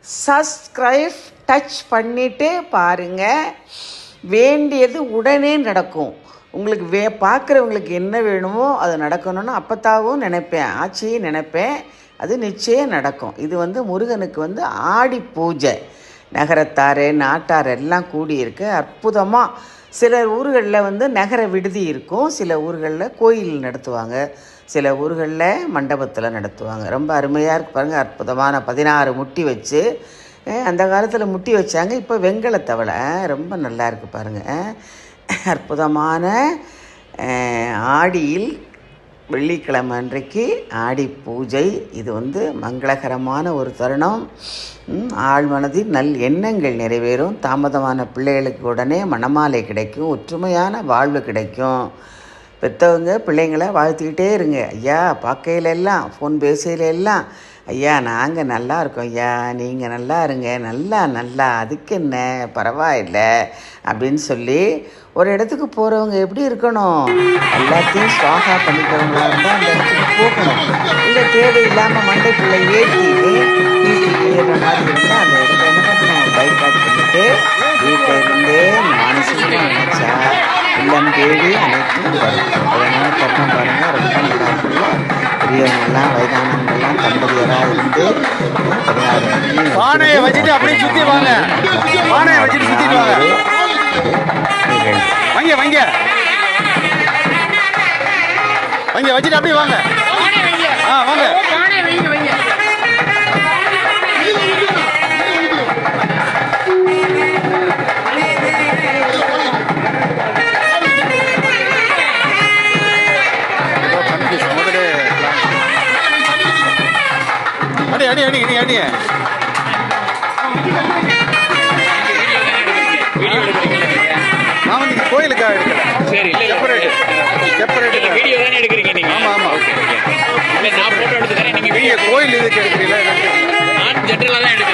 Subscribe touch பண்ணிவிட்டு பாருங்கள். வேண்டியது உடனே நடக்கும். உங்களுக்கு பார்க்குறவங்களுக்கு என்ன வேணுமோ அது நடக்கணும்னு அப்பத்தாவும் நினைப்பேன், ஆட்சியும் நினைப்பேன். அது நிச்சயம் நடக்கும். இது முருகனுக்கு ஆடி பூஜை. நகரத்தார் நாட்டார் எல்லாம் கூடியிருக்கு. அற்புதமாக சில ஊர்களில் நகர விடுதி இருக்கும், சில ஊர்களில் கோயில் நடத்துவாங்க, சில ஊர்களில் மண்டபத்தில் நடத்துவாங்க. ரொம்ப அருமையாக இருக்குது பாருங்கள். அற்புதமான 16 முட்டி வச்சு, அந்த காலத்தில் முட்டி வச்சாங்க, இப்போ வெண்கல தவளை. ரொம்ப நல்லா இருக்குது பாருங்கள். அற்புதமான ஆடியில் வெள்ளிக்கிழமை அன்றைக்கு ஆடி பூஜை. இது மங்களகரமான ஒரு தருணம். ஆழ்மனதில் நல் எண்ணங்கள் நிறைவேறும். தாமதமான பிள்ளைகளுக்கு உடனே மணமாலை கிடைக்கும். ஒற்றுமையான வாழ்வு கிடைக்கும். பெற்றவங்க பிள்ளைங்களை வாழ்த்திக்கிட்டே இருங்க. ஐயா பார்க்கையில எல்லாம், ஃபோன் பேசையில எல்லாம், ஐயா நாங்கள் நல்லா இருக்கோம், ஐயா நீங்கள் நல்லா இருங்க, நல்லா அதுக்கு என்ன பரவாயில்லை அப்படின்னு சொல்லி ஒரு இடத்துக்கு போகிறவங்க எப்படி இருக்கணும்? எல்லாத்தையும் சுவாகா பண்ணிக்கிறவங்களா இருந்தால் அந்த இடத்துக்கு போகணும். இல்லை தேவையில்லாமல் மண்டைக்குள்ளே ஏற்றி வீட்டுக்கு ஏறுற மாதிரி இருந்தால் அந்த இடத்த என்ன பண்ணணும்? பைக் அவுட் பண்ணிட்டு வீட்டில் இருந்தே மானசீகமாக நினச்சா இல்லம் தேடி அனைத்தும் வரும். அதனால் தருணம் பாருங்கள், ரொம்ப நல்லா இருக்குல்ல. பெரியவங்கெல்லாம் வயதானவங்கெல்லாம் தம்பதியராக இருந்து 16 பானையை வச்சுட்டு அப்படியே சுற்றி வாங்க. பானையை வச்சுட்டு சுற்றிட்டு வாங்க. வாங்க வாங்க வாங்க வச்சுட்டு அப்படியே வாங்க. வாங்க. அடி அடி அடி அடி. நான் கோயிலுக்காக எடுக்கல. சரி, செப்பரேட் வீடியோ தானே எடுக்கிறீங்க நீங்க? ஆமா ஓகே. நான் போட்டோ எடுத்து தரேன், நீங்க கோயில் இதுக்கு எடுக்கிறீங்களா? நான் ஜென்ரலா தான் எடுக்கிறேன்.